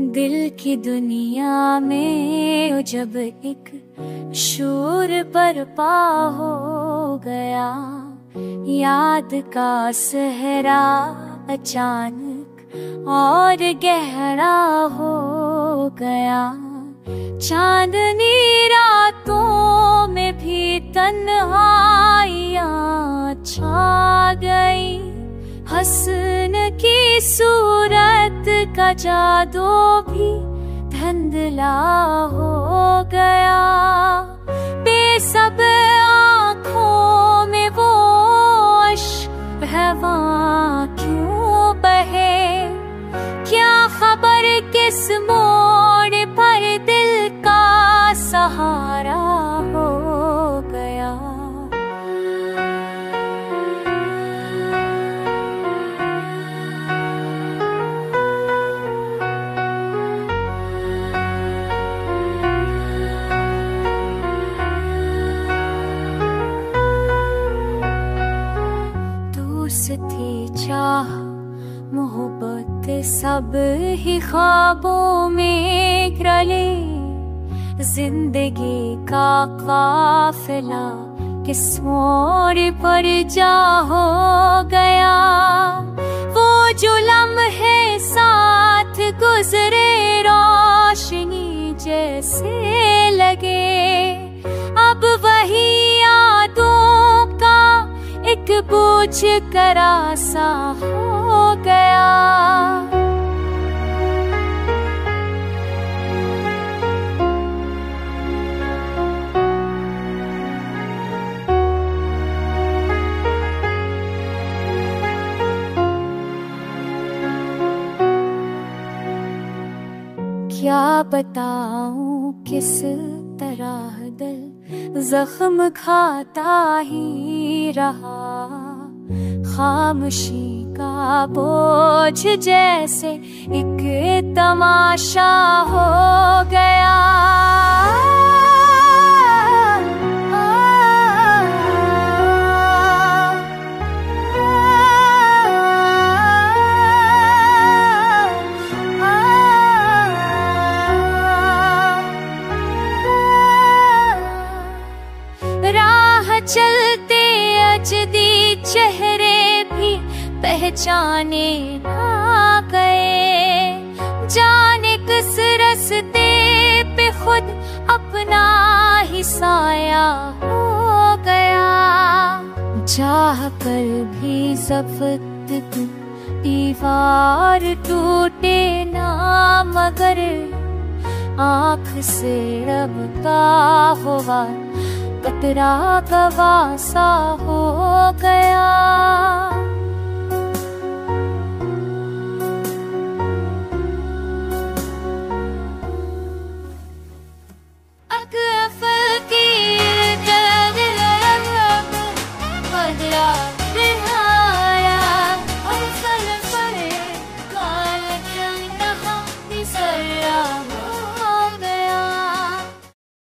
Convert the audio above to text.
दिल की दुनिया में जब एक शोर बरपा हो गया, याद का सहरा अचानक और गहरा हो गया। चांदनी रातों में भी तन्हाइयां छा गई, हसन की सूरत का जादू भी धुंधला हो गया। बेसब आँखों में वो अश्क क्यों बहे, क्या खबर किस मोड़ पर दिल का सहारा हो गया। दोस्ती चाह मोहब्बत सब ही ख्वाबों में क्रले, जिंदगी का काफिला किस मोड़ पर जा हो गया। वो जो लम्हे साथ गुजरे रोशनी जैसे लगे, अब वही यादों का एक बोझ करा सा हो गया। क्या बताऊं किस तरह दिल जख्म खाता ही रहा, खामोशी का बोझ जैसे एक तमाशा हो गया। चलते अजदी चेहरे भी पहचाने ना गए, जाने किस रास्ते पे खुद अपना ही साया हो गया। चाह कर भी ज़ब्त दीवार टूटे ना, मगर आँख से रब का हुआ कतरा गवासा हो गया।